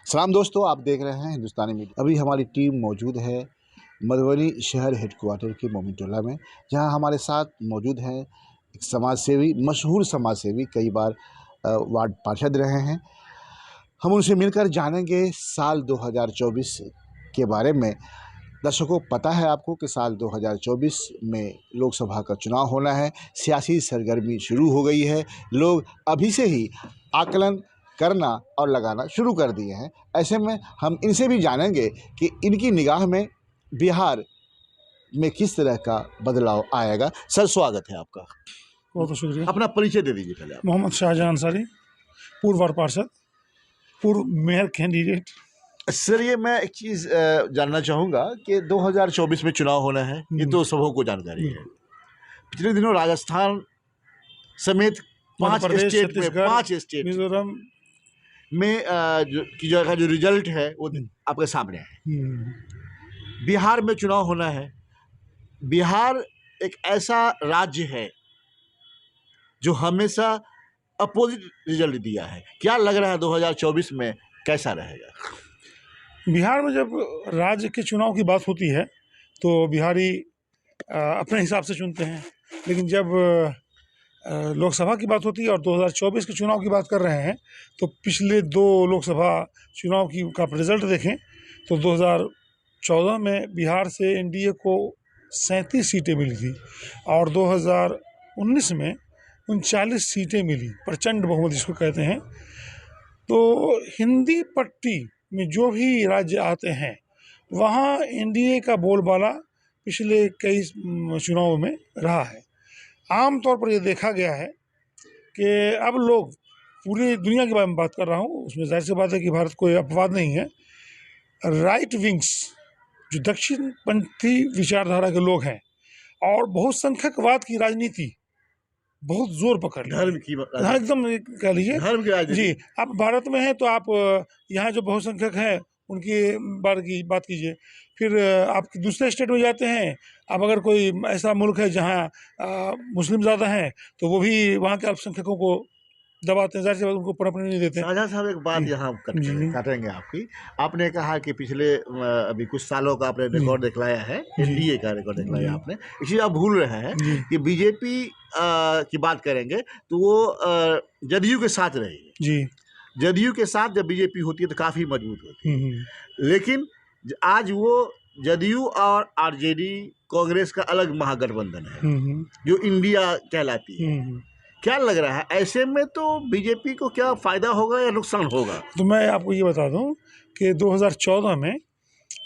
सलाम दोस्तों, आप देख रहे हैं हिंदुस्तानी मीडिया। अभी हमारी टीम मौजूद है मधुबनी शहर हेडक्वार्टर के मोमिनटोला में, जहां हमारे साथ मौजूद हैं एक समाज सेवी, मशहूर समाज सेवी, कई बार वार्ड पार्षद रहे हैं। हम उनसे मिलकर जानेंगे साल 2024 के बारे में। दर्शकों, पता है आपको कि साल 2024 में लोकसभा का चुनाव होना है। सियासी सरगर्मी शुरू हो गई है। लोग अभी से ही आकलन करना और लगाना शुरू कर दिए हैं। ऐसे में हम इनसे भी जानेंगे कि इनकी निगाह में बिहार में किस तरह का बदलाव आएगा। सर, स्वागत है आपका। बहुत शुक्रिया। अपना परिचय दे दीजिए पहले आप। मोहम्मद शाहजहां अंसारी, पूर्व वार्ड पार्षद, पूर्व मेयर कैंडिडेट। सर, ये मैं एक चीज़ जानना चाहूँगा कि 2024 में चुनाव होना है, ये तो सबों को जानकारी है। पिछले दिनों राजस्थान समेत पांच स्टेट मिजोरम में जो रिजल्ट है वो आपके सामने है। बिहार में चुनाव होना है। बिहार एक ऐसा राज्य है जो हमेशा अपोजिट रिजल्ट दिया है। क्या लग रहा है 2024 में कैसा रहेगा? बिहार में जब राज्य के चुनाव की बात होती है तो बिहारी अपने हिसाब से चुनते हैं, लेकिन जब लोकसभा की बात होती है और 2024 के चुनाव की बात कर रहे हैं तो पिछले दो लोकसभा चुनाव का रिजल्ट देखें तो 2014 में बिहार से एनडीए को 37 सीटें मिली थी और 2019 में 39 सीटें मिली, प्रचंड बहुमत जिसको कहते हैं। तो हिंदी पट्टी में जो भी राज्य आते हैं वहाँ एनडीए का बोलबाला पिछले कई चुनावों में रहा है। आम तौर पर ये देखा गया है कि अब लोग, पूरी दुनिया के बारे में बात कर रहा हूँ, उसमें जाहिर सी बात है कि भारत कोई अपवाद नहीं है, राइट विंग्स जो दक्षिणपंथी विचारधारा के लोग हैं और बहुसंख्यकवाद की राजनीति बहुत जोर पकड़ ली। धर्म की हाँ, एकदम कह लीजिए धर्म की राजनीति। जी, आप भारत में हैं तो आप यहाँ जो बहुसंख्यक हैं उनकी बात कीजिए। फिर आप दूसरे स्टेट में जाते हैं, अब अगर कोई ऐसा मुल्क है जहाँ मुस्लिम ज़्यादा हैं तो वो भी वहाँ के अल्पसंख्यकों को दबाते हैं, जाहिर सी बात उनको पनपने नहीं देते। शाहजहां साहब, एक बात यहाँ काटेंगे आपकी। आपने कहा कि पिछले अभी कुछ सालों का आपने रिकॉर्ड दिखलाया है, एनडीए का रिकॉर्ड दिखलाया आपने। इसी आप भूल रहे हैं कि बीजेपी की बात करेंगे तो वो जदयू के साथ रहेगी जी। जदयू के साथ जब बीजेपी होती है तो काफ़ी मजबूत होती है, लेकिन आज वो जदयू और आरजेडी कांग्रेस का अलग महागठबंधन है जो इंडिया कहलाती है। क्या लग रहा है ऐसे में तो बीजेपी को क्या फायदा होगा या नुकसान होगा? तो मैं आपको ये बता दूं कि 2014 में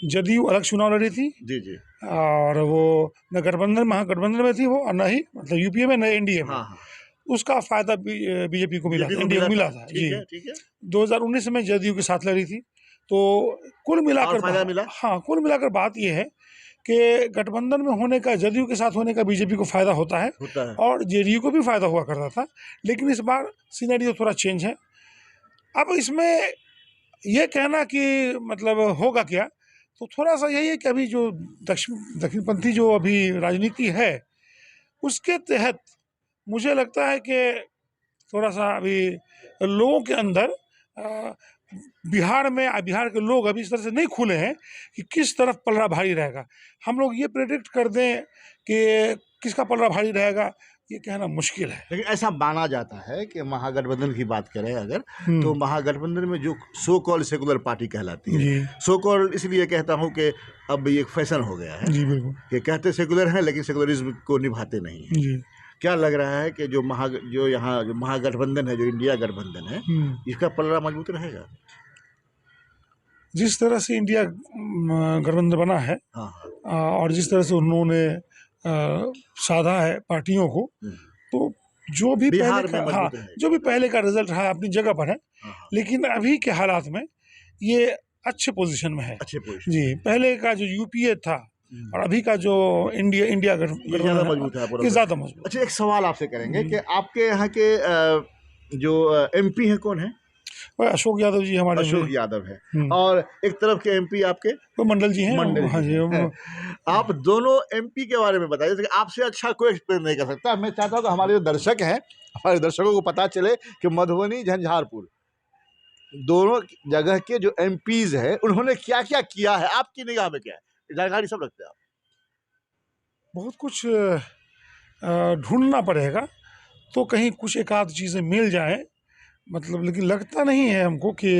जदयू अलग चुनाव लड़ी थी जी और वो न महागठबंधन में थी वो, और न ही मतलब यूपीए में, न एनडीए में। हाँ। उसका फायदा बीजेपी को मिला, एनडीए को मिला था जी। 2019 में जदयू के साथ लड़ी थी, तो कुल मिलाकर बात यह है कि गठबंधन में होने का, जदयू के साथ होने का बीजेपी को फायदा होता है और जेडीयू को भी फायदा हुआ करता था। लेकिन इस बार सिनेरियो थोड़ा चेंज है। अब इसमें यह कहना कि मतलब होगा क्या, तो थोड़ा सा यही है कि अभी जो दक्षिणपंथी जो अभी राजनीति है उसके तहत मुझे लगता है कि थोड़ा सा अभी लोगों के अंदर बिहार के लोग अभी इस तरह से नहीं खुले हैं कि किस तरफ पलड़ा भारी रहेगा। हम लोग ये प्रेडिक्ट कर दें कि किसका पलड़ा भारी रहेगा, ये कहना मुश्किल है। लेकिन ऐसा माना जाता है कि महागठबंधन की बात करें अगर, तो महागठबंधन में जो सो कॉल सेकुलर पार्टी कहलाती है, सो कॉल इसलिए कहता हूँ कि अब ये फैशन हो गया है जी, बिल्कुल, कि कहते सेकुलर हैं लेकिन सेकुलरिज्म को निभाते नहीं हैं जी। क्या लग रहा है कि जो महागठबंधन है, जो इंडिया गठबंधन है, इसका पलड़ा मजबूत रहेगा? जिस तरह से इंडिया गठबंधन बना है और जिस तरह से उन्होंने साधा है पार्टियों को, तो जो भी पहले का रिजल्ट रहा अपनी जगह पर है, लेकिन अभी के हालात में ये अच्छे पोजीशन में है जी। पहले का जो यूपीए था और अभी का जो इंडिया गठबंधन ज़्यादा मजबूत है, ज़्यादा मजबूत। अच्छा, एक सवाल आपसे करेंगे कि आपके यहाँ के जो एमपी हैं कौन है? अशोक यादव जी हमारे। अशोक यादव है, और एक तरफ के एमपी आपके वो मंडल जी हैं। हाँ जी, आप दोनों एमपी के बारे में बताइए कि आपसे अच्छा कोई एक्सप्लेन नहीं कर सकता। मैं चाहता हूँ कि हमारे जो दर्शक हैं, हमारे दर्शकों को पता चले कि मधुबनी झंझारपुर दोनों जगह के जो एमपीज है उन्होंने क्या क्या किया है, आपकी निगाह में क्या है, जानकारी सब रखते हैं आप? बहुत कुछ ढूंढना पड़ेगा, तो कहीं कुछ एक आध चीज़ें मिल जाए, मतलब, लेकिन लगता नहीं है हमको कि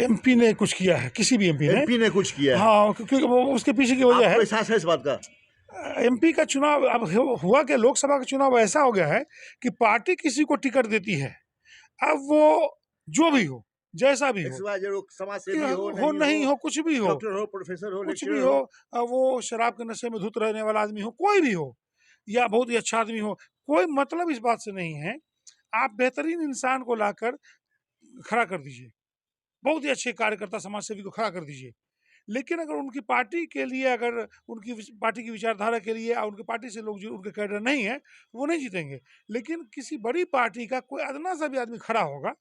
एमपी ने कुछ किया है, किसी भी एमपी ने। एमपी ने कुछ किया है? हाँ, क्योंकि वो उसके पीछे की वजह आपको है, एहसास है इस बात का? एमपी का चुनाव अब हुआ कि लोकसभा का चुनाव ऐसा हो गया है कि पार्टी किसी को टिकट देती है, अब वो जो भी हो, जैसा भी हो, समाज कि सेवी हो, नहीं हो, कुछ भी हो, डॉक्टर हो, प्रोफेसर हो, कुछ भी लेक्चरर हो, हो, वो शराब के नशे में धुत रहने वाला आदमी हो, कोई भी हो, या बहुत ही अच्छा आदमी हो, कोई मतलब इस बात से नहीं है। आप बेहतरीन इंसान को लाकर खड़ा कर दीजिए, बहुत ही अच्छे कार्यकर्ता समाज सेवी को खड़ा कर दीजिए, लेकिन अगर उनकी पार्टी के लिए, अगर उनकी पार्टी की विचारधारा के लिए, उनकी पार्टी से लोग जो उनके कैडर नहीं है, वो नहीं जीतेंगे। लेकिन किसी बड़ी पार्टी का कोई अदना सा भी आदमी खड़ा होगा,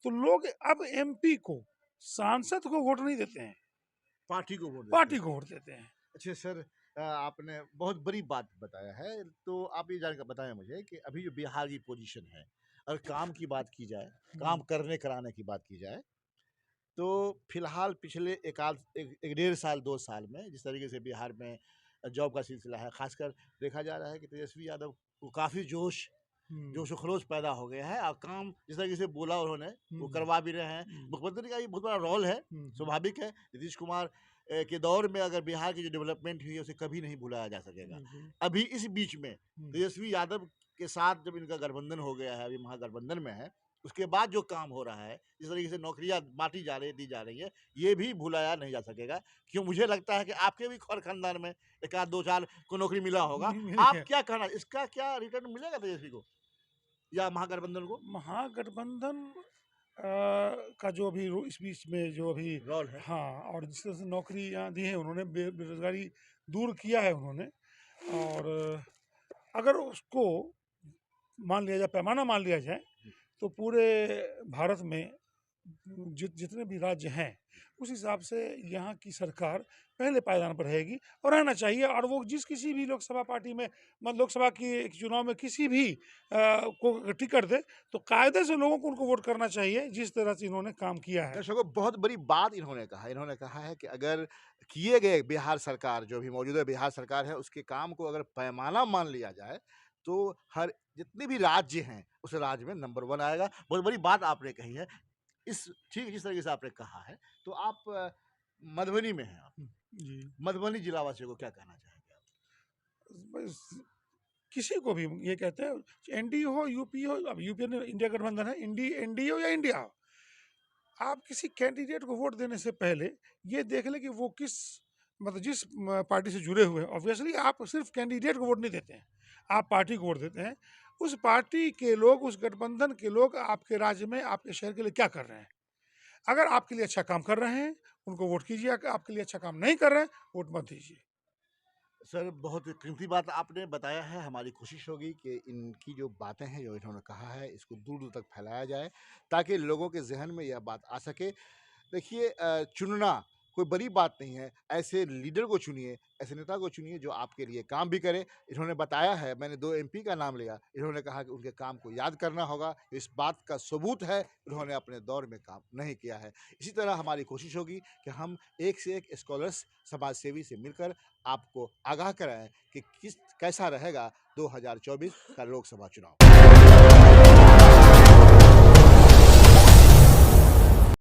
तो लोग अब एमपी को, सांसद को वोट नहीं देते हैं, पार्टी को वोट देते पार्टी हैं। को वोट देते हैं। अच्छा सर, आपने बहुत बड़ी बात बताया है, तो आप ये जानकर बताएं मुझे कि अभी जो बिहार की पोजीशन है, अगर काम की बात की जाए, काम करने कराने की बात की जाए, तो फिलहाल पिछले एक डेढ़ साल 2 साल में जिस तरीके से बिहार में जॉब का सिलसिला है, खासकर देखा जा रहा है कि तेजस्वी यादव को काफ़ी जोश व खरोश पैदा हो गया है, और काम जिस तरीके से बोला उन्होंने वो करवा भी रहे हैं। मुख्यमंत्री का ये बहुत बड़ा रोल है, स्वाभाविक है। नीतीश कुमार के दौर में अगर बिहार की जो डेवलपमेंट हुई है उसे कभी नहीं भुलाया जा सकेगा। अभी इस बीच में तेजस्वी यादव के साथ जब इनका गठबंधन हो गया है, अभी महागठबंधन में है, उसके बाद जो काम हो रहा है, जिस तरीके से नौकरियां बांटी जा रही दी जा रही है, ये भी भुलाया नहीं जा सकेगा। क्यों, मुझे लगता है कि आपके भी खौर खानदान में एक आध दो चार को नौकरी मिला होगा। आप क्या कहना, इसका क्या रिटर्न मिलेगा तेजस्वी को या महागठबंधन को? महागठबंधन का जो अभी इस बीच में जो अभी रोल है, हाँ, और जिस तरह से नौकरियां दी हैं उन्होंने, बेरोजगारी दूर किया है उन्होंने, और अगर उसको मान लिया जाए, पैमाना मान लिया जाए, तो पूरे भारत में जितने भी राज्य हैं, उस हिसाब से यहाँ की सरकार पहले पायदान पर रहेगी और रहना चाहिए। और वो जिस किसी भी लोकसभा पार्टी में, मतलब लोकसभा की चुनाव में किसी भी को टिकट दे, तो कायदे से लोगों को उनको वोट करना चाहिए, जिस तरह से इन्होंने काम किया है। दर्शकों, बहुत बड़ी बात इन्होंने कहा है कि अगर किए गए बिहार सरकार, जो भी मौजूदा बिहार सरकार है, उसके काम को अगर पैमाना मान लिया जाए, तो हर जितने भी राज्य हैं उस राज्य में नंबर 1 आएगा। बहुत बड़ी बात आपने कही है। इस ठीक जिस तरीके से आपने कहा है, तो आप मधुबनी में हैं आप। जी, मधुबनी जिला वासियों को क्या कहना चाहेंगे आप? बस किसी को भी ये कहते हैं, एनडीए हो, यूपी हो, अब यूपी में इंडिया गठबंधन है, एनडीए हो या इंडिया हो, आप किसी कैंडिडेट को वोट देने से पहले ये देख लें कि वो किस, मतलब जिस पार्टी से जुड़े हुए हैं। ऑब्वियसली आप सिर्फ कैंडिडेट को वोट नहीं देते हैं, आप पार्टी को वोट देते हैं। उस पार्टी के लोग, उस गठबंधन के लोग आपके राज्य में, आपके शहर के लिए क्या कर रहे हैं। अगर आपके लिए अच्छा काम कर रहे हैं, उनको वोट कीजिए। अगर आपके लिए अच्छा काम नहीं कर रहे हैं, वोट मत दीजिए। सर, बहुत कीमती बात आपने बताया है। हमारी कोशिश होगी कि इनकी जो बातें हैं, जो इन्होंने कहा है, इसको दूर-दूर तक फैलाया जाए, ताकि लोगों के ज़हन में यह बात आ सके। देखिए, चुनना कोई बड़ी बात नहीं है। ऐसे लीडर को चुनिए, ऐसे नेता को चुनिए जो आपके लिए काम भी करे। इन्होंने बताया है, मैंने 2 एमपी का नाम लिया, इन्होंने कहा कि उनके काम को याद करना होगा। इस बात का सबूत है, उन्होंने अपने दौर में काम नहीं किया है। इसी तरह हमारी कोशिश होगी कि हम एक से एक स्कॉलर्स, समाज सेवी से मिलकर आपको आगाह कराएँ कि कैसा रहेगा 2024 का लोकसभा चुनाव।